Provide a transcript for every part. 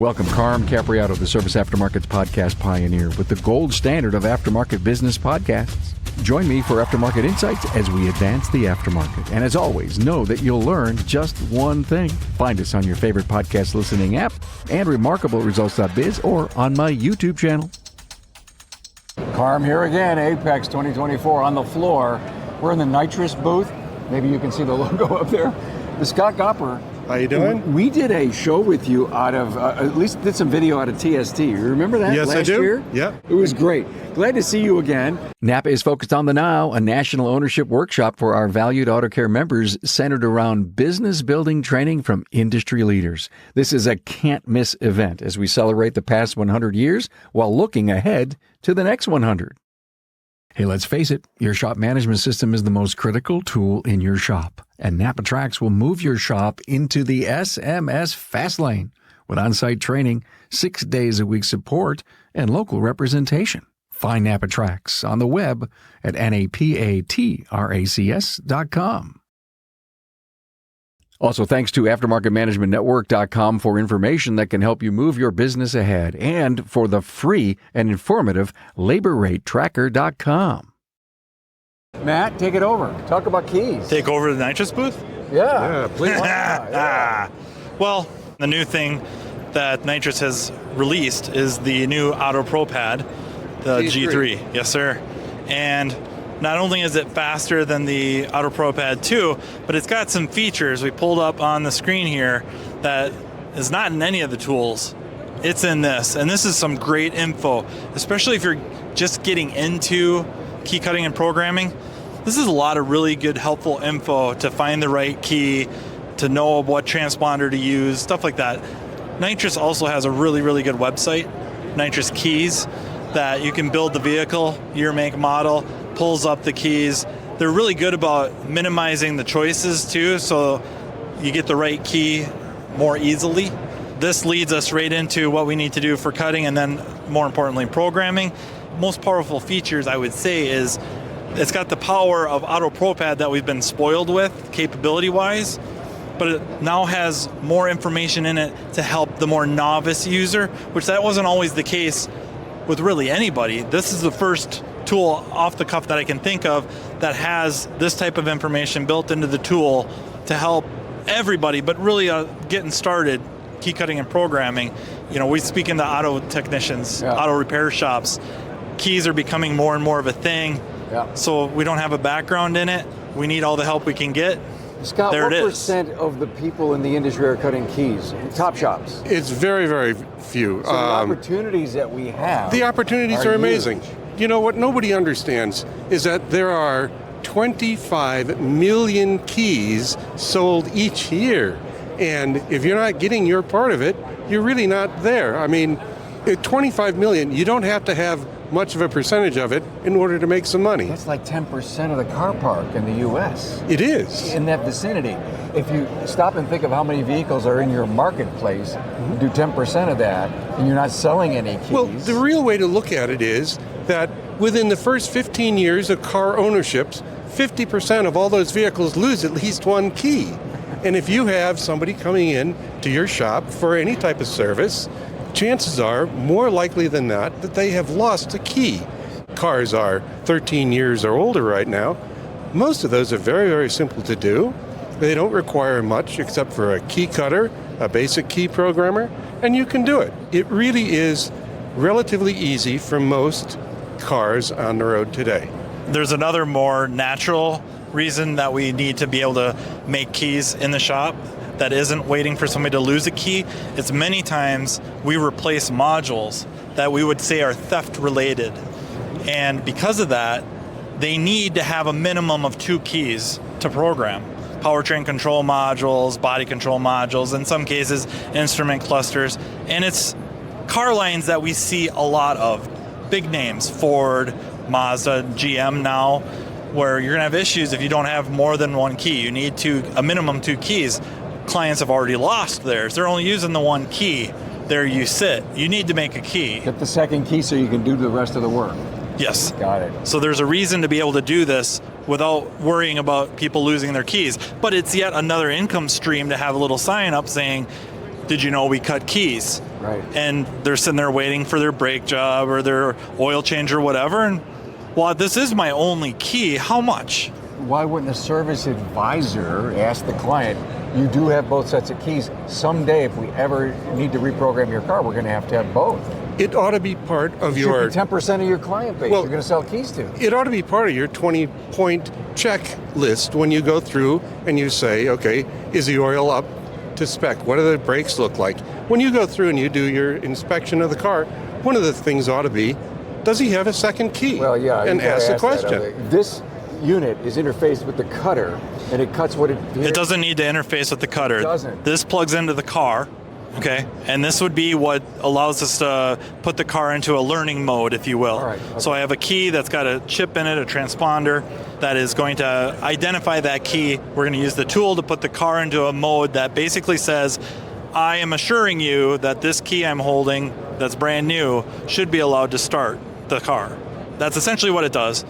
Welcome, Carm Capriato, the Service Aftermarket's podcast pioneer with the gold standard of aftermarket business podcasts. Join me for Aftermarket Insights as we advance the aftermarket. And as always, know that you'll learn just one thing. Find us on your favorite podcast listening app and remarkableresults.biz or on my YouTube channel. Carm here again, Apex 2024 on the floor. We're in the Nitrous booth. Maybe you can see the logo up there. The Scott Gompper. How you doing? We did a show with you out of, at least did some video out of TST. You remember that? Yes, last I do. Year? Yeah. It was great. Glad to see you again. NAPA is focused on the now, a national ownership workshop for our valued auto care members centered around business building training from industry leaders. This is a can't-miss event as we celebrate the past 100 years while looking ahead to the next 100. Hey, let's face it, your shop management system is the most critical tool in your shop, and NAPA Tracks will move your shop into the SMS fast lane with on-site training, 6 days a week support, and local representation. Find NAPA Tracks on the web at napatracs.com. Also, thanks to AftermarketManagementNetwork.com for information that can help you move your business ahead, and for the free and informative LaborRateTracker.com. Matt, take it over. Talk about keys. Take over the Nitrous booth? Yeah. please. Well, the new thing that Nitrous has released is the new AutoProPad, the G3. Yes, sir. And not only is it faster than the AutoProPad 2, but it's got some features we pulled up on the screen here that is not in any of the tools. It's in this, and this is some great info, especially if you're just getting into key cutting and programming. This is a lot of really good, helpful info to find the right key, to know what transponder to use, stuff like that. Nitrous also has a really, really good website, Nitrous Keys, that you can build the vehicle, year, make, model, pulls up the keys. They're really good about minimizing the choices too, so you get the right key more easily. This leads us right into what we need to do for cutting and then more importantly programming. Most powerful features I would say is it's got the power of AutoProPad that we've been spoiled with capability wise, but it now has more information in it to help the more novice user, which that wasn't always the case with really anybody. This is the first tool off the cuff that I can think of that has this type of information built into the tool to help everybody, but really getting started, key cutting and programming. You know, we speak into auto technicians, auto repair shops. Keys are becoming more and more of a thing. So we don't have a background in it. We need all the help we can get. Scott, there what it is. percent of the people in the industry are cutting keys? Top shops. It's very, very few. So the opportunities that we have. The opportunities are amazing. huge. You know, what nobody understands is that there are 25 million keys sold each year. And if you're not getting your part of it, you're really not there. I mean, at 25 million, you don't have to have much of a percentage of it in order to make some money. That's like 10% of the car park in the U.S. It is. In that vicinity. If you stop and think of how many vehicles are in your marketplace, do 10% of that, and you're not selling any keys. Well, the real way to look at it is that within the first 15 years of car ownerships, 50% of all those vehicles lose at least one key. And if you have somebody coming in to your shop for any type of service, chances are, more likely than not, that they have lost a key. Cars are 13 years or older right now. Most of those are very, very simple to do. They don't require much except for a key cutter, a basic key programmer, and you can do it. It really is relatively easy for most cars on the road today. There's another more natural reason that we need to be able to make keys in the shop that isn't waiting for somebody to lose a key. It's many times we replace modules that we would say are theft related. And because of that, they need to have a minimum of 2 keys to program. Powertrain control modules, body control modules, in some cases, instrument clusters. And it's car lines that we see a lot of. Big names, Ford, Mazda, GM now, where you're gonna have issues if you don't have more than 1 key. You need a minimum 2 keys. Clients have already lost theirs. They're only using the 1 key. There you sit. You need to make a key. Get the second key so you can do the rest of the work. Yes. Got it. So there's a reason to be able to do this without worrying about people losing their keys. But it's yet another income stream to have a little sign up saying, did you know we cut keys? Right. And they're sitting there waiting for their brake job or their oil change or whatever. And, well, this is my only key. How much? Why wouldn't a service advisor ask the client, you do have both sets of keys. Someday, if we ever need to reprogram your car, we're going to have both. It ought to be part of your... 10% of your client base Well, you're going to sell keys to. It ought to be part of your 20-point checklist when you go through and you say, okay, is the oil up to spec? What do the brakes look like? When you go through and you do your inspection of the car, one of the things ought to be, does he have a second key? Well, yeah. And ask the question. This unit is interfaced with the cutter, and it cuts what it... It doesn't need to interface with the cutter. It doesn't. This plugs into the car, okay? And this would be what allows us to put the car into a learning mode, if you will. All right, okay. So I have a key that's got a chip in it, a transponder, that is going to identify that key. We're going to use the tool to put the car into a mode that basically says, I am assuring you that this key I'm holding that's brand new should be allowed to start the car. That's essentially what it does.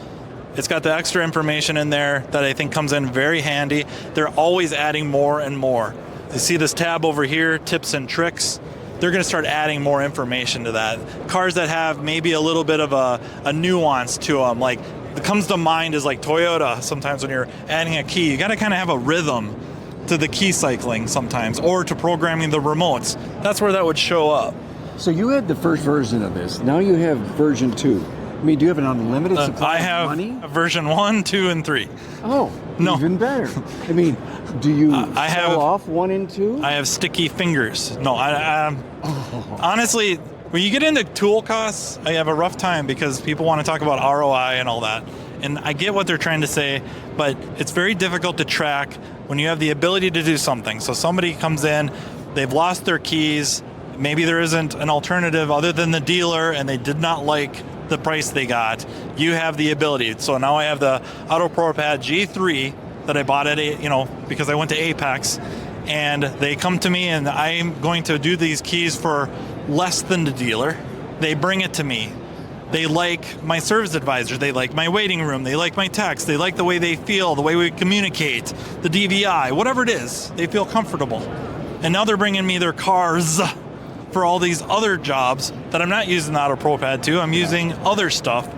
It's got the extra information in there that I think comes in very handy. They're always adding more and more. You see this tab over here, tips and tricks. They're going to start adding more information to that. Cars that have maybe a little bit of a nuance to them, like that comes to mind is like Toyota. Sometimes when you're adding a key, you got to kind of have a rhythm to the key cycling sometimes, or to programming the remotes. That's where that would show up. So you had the first version of this. Now you have version 2. I mean, do you have an unlimited supply of money? I have version 1, 2, and 3. Oh, no. Even better. I mean, do you I have off 1 and 2? I have sticky fingers. No, honestly, when you get into tool costs, I have a rough time because people want to talk about ROI and all that. And I get what they're trying to say, but it's very difficult to track when you have the ability to do something. So somebody comes in, they've lost their keys, maybe there isn't an alternative other than the dealer, and they did not like the price they got. You have the ability. So now I have the AutoProPad G3 that I bought because I went to Apex, and they come to me and I'm going to do these keys for less than the dealer. They bring it to me. They like my service advisor. They like my waiting room. They like my text. They like the way they feel, the way we communicate, the DVI, whatever it is. They feel comfortable. And now they're bringing me their cars for all these other jobs that I'm not using the AutoProPad to. I'm using other stuff.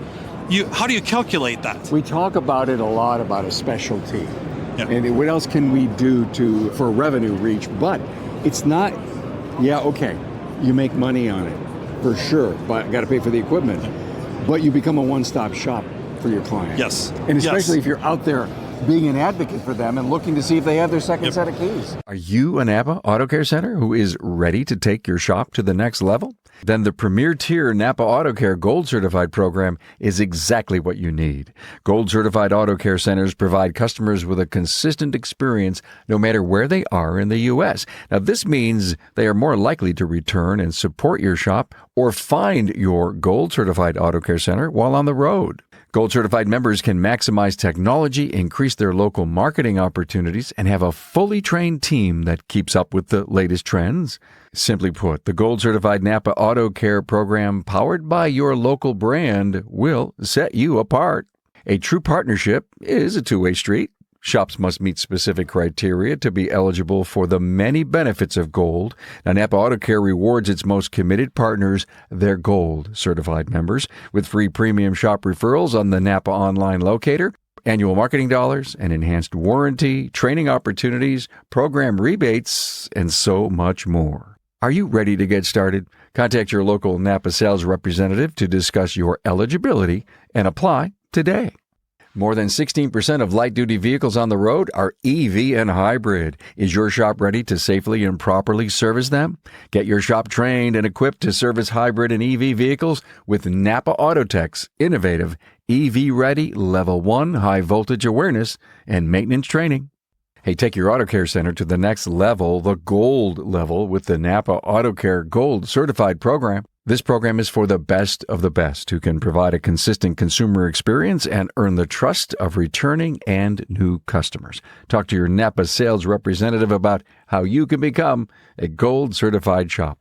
How do you calculate that? We talk about it a lot, about a specialty. Yeah. And what else can we do for revenue reach? But it's not, okay, you make money on it, for sure, but got to pay for the equipment. But you become a one-stop shop for your client. Yes. And especially if you're out there being an advocate for them and looking to see if they have their second set of keys. Are you a NAPA Auto Care Center who is ready to take your shop to the next level? Then the premier tier NAPA Auto Care Gold Certified program is exactly what you need. Gold Certified Auto Care Centers provide customers with a consistent experience no matter where they are in the U.S. Now, this means they are more likely to return and support your shop or find your Gold Certified Auto Care Center while on the road. Gold Certified members can maximize technology, increase their local marketing opportunities, and have a fully trained team that keeps up with the latest trends. Simply put, the Gold Certified NAPA Auto Care program powered by your local brand will set you apart. A true partnership is a two-way street. Shops must meet specific criteria to be eligible for the many benefits of Gold. Now, NAPA Auto Care rewards its most committed partners, their Gold Certified members, with free premium shop referrals on the NAPA online locator, annual marketing dollars, and enhanced warranty, training opportunities, program rebates, and so much more. Are you ready to get started? Contact your local NAPA sales representative to discuss your eligibility and apply today. More than 16% of light-duty vehicles on the road are EV and hybrid. Is your shop ready to safely and properly service them? Get your shop trained and equipped to service hybrid and EV vehicles with NAPA Autotech's innovative EV-ready Level 1 high-voltage awareness and maintenance training. Hey, take your Auto Care Center to the next level, the Gold level, with the NAPA Auto Care Gold Certified program. This program is for the best of the best who can provide a consistent consumer experience and earn the trust of returning and new customers. Talk to your NAPA sales representative about how you can become a Gold Certified shop.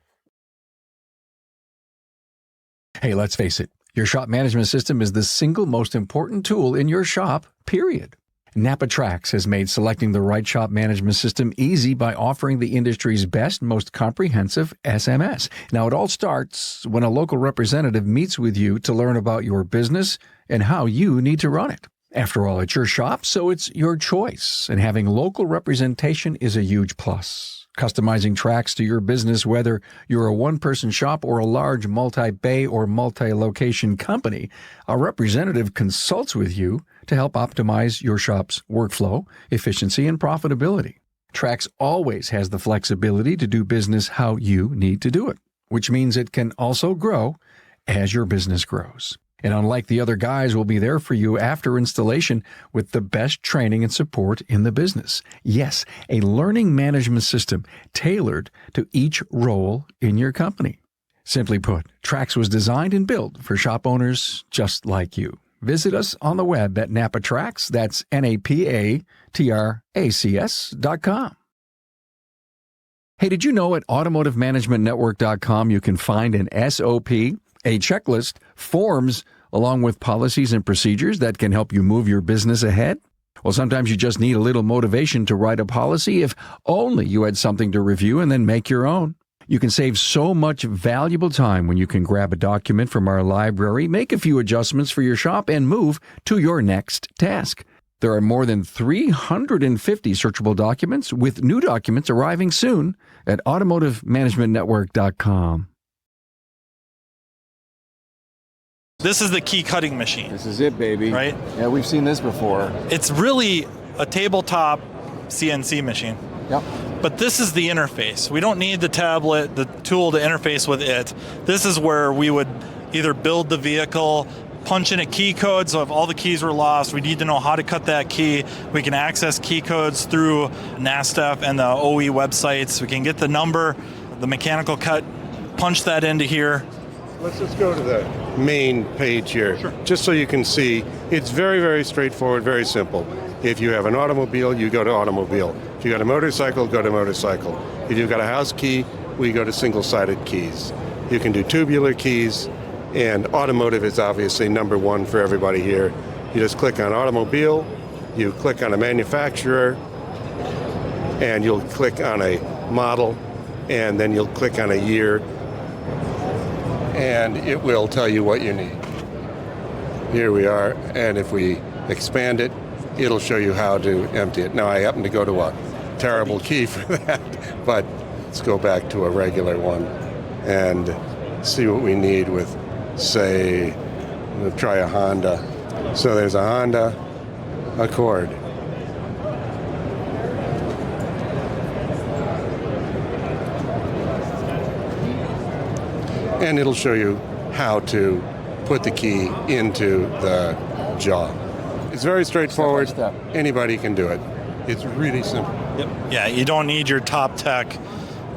Hey, let's face it, your shop management system is the single most important tool in your shop, period. NAPA Trax has made selecting the right shop management system easy by offering the industry's best, most comprehensive SMS. Now, it all starts when a local representative meets with you to learn about your business and how you need to run it. After all, it's your shop, so it's your choice, and having local representation is a huge plus. Customizing Trax to your business, whether you're a one-person shop or a large multi-bay or multi-location company, a representative consults with you to help optimize your shop's workflow, efficiency, and profitability. Trax always has the flexibility to do business how you need to do it, which means it can also grow as your business grows. And unlike the other guys, we'll be there for you after installation with the best training and support in the business. Yes, a learning management system tailored to each role in your company. Simply put, Trax was designed and built for shop owners just like you. Visit us on the web at NAPATrax, that's NAPATRACS.com. Hey, did you know at AutomotiveManagementNetwork.com you can find an SOP, a checklist, forms, along with policies and procedures that can help you move your business ahead? Well, sometimes you just need a little motivation to write a policy if only you had something to review and then make your own. You can save so much valuable time when you can grab a document from our library, make a few adjustments for your shop, and move to your next task. There are more than 350 searchable documents, with new documents arriving soon at AutomotiveManagementNetwork.com. This is the key cutting machine. This is it, baby. Right? Yeah, we've seen this before. It's really a tabletop CNC machine. Yep. But this is the interface. We don't need the tablet, the tool to interface with it. This is where we would either build the vehicle, punch in a key code, so if all the keys were lost, we need to know how to cut that key. We can access key codes through NASTF and the OE websites. We can get the number, the mechanical cut, punch that into here. Let's just go to the main page here, just so you can see. It's very, very straightforward, very simple. If you have an automobile, you go to automobile. If you got a motorcycle, go to motorcycle. If you've got a house key, we go to single-sided keys. You can do tubular keys, and automotive is obviously number one for everybody here. You just click on automobile, you click on a manufacturer, and you'll click on a model, and then you'll click on a year, and it will tell you what you need. Here we are, and if we expand it, it'll show you how to empty it. Now, I happen to go to a terrible key for that, but let's go back to a regular one and see what we need with, say, we'll try a Honda. So there's a Honda Accord. And it'll show you how to put the key into the jaw. It's very straightforward. Step by step. Anybody can do it. It's really simple. Yep. Yeah, you don't need your top tech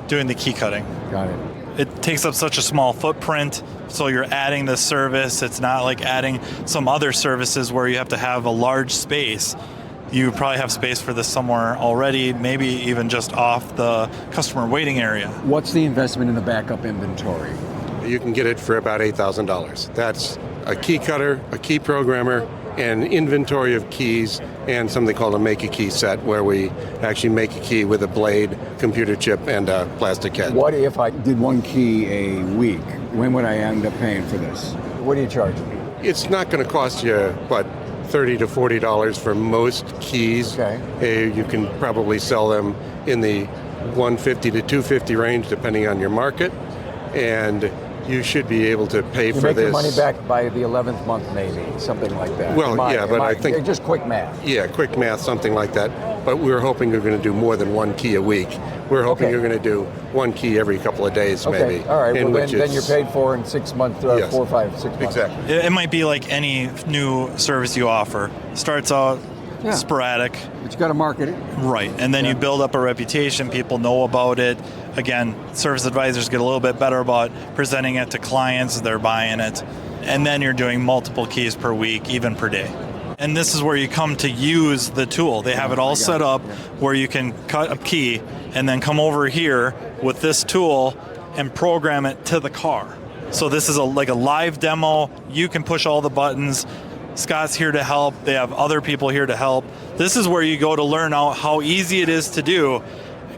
doing the key cutting. Got it. It takes up such a small footprint, so you're adding this service. It's not like adding some other services where you have to have a large space. You probably have space for this somewhere already, maybe even just off the customer waiting area. What's the investment in the backup inventory? You can get it for about $8,000. That's a key cutter, a key programmer, an inventory of keys, and something called a make-a-key set, where we actually make a key with a blade, computer chip, and a plastic head. What if I did one key a week? When would I end up paying for this? What do you charge me? It's not going to cost you, but $30 to $40 for most keys. Okay. You can probably sell them in the $150 to $250 range, depending on your market, and you should be able to pay for make this. your money back by the 11th month, maybe, something like that. Well, yeah, but I think just quick math. Yeah, quick math, something like that. But we're hoping you're going to do more than one key a week. We're hoping you're going to do one key every couple of days, maybe. All right. Well, then you're paid for in 6 months, 4, 5, 6 months. Exactly. It might be like any new service you offer. Starts out sporadic. But you got to market it. Right. And then you build up a reputation. People know about it. Again, service advisors get a little bit better about presenting it to clients. They're buying it. And then you're doing multiple keys per week, even per day. And this is where you come to use the tool. They have it all set up where you can cut a key and then come over here with this tool and program it to the car. So this is like a live demo. You can push all the buttons. Scott's here to help. They have other people here to help. This is where you go to learn how easy it is to do.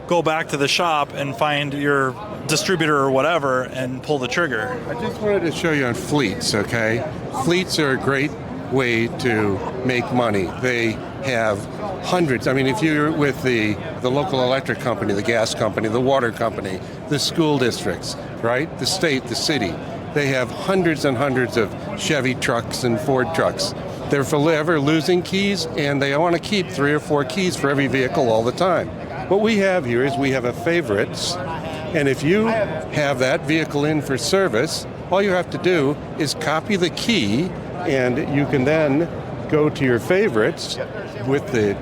Go back to the shop and find your distributor or whatever and pull the trigger. I just wanted to show you on fleets, okay? Fleets are a great way to make money. They have hundreds. I mean, if you're with the local electric company, the gas company, the water company, the school districts, right? The state, the city, they have hundreds and hundreds of Chevy trucks and Ford trucks. They're forever losing keys, and they want to keep 3 or 4 keys for every vehicle all the time. What we have here is we have a favorites, and if you have that vehicle in for service, all you have to do is copy the key, and you can then go to your favorites with the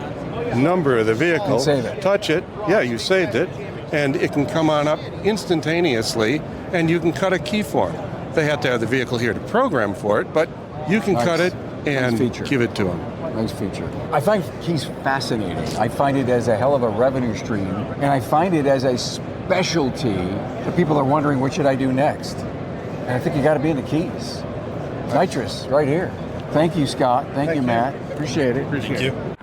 number of the vehicle, And save it. touch it, yeah, you saved it, and it can come on up instantaneously, and you can cut a key form. They have to have the vehicle here to program for it, but you can cut it and feature. give it to them. Nice feature. I find keys fascinating. I find it as a hell of a revenue stream, and I find it as a specialty that people are wondering, what should I do next? And I think you got to be in the keys. Nitrous, right here. Thank you, Scott. Thank you, Matt. Appreciate it. Appreciate it.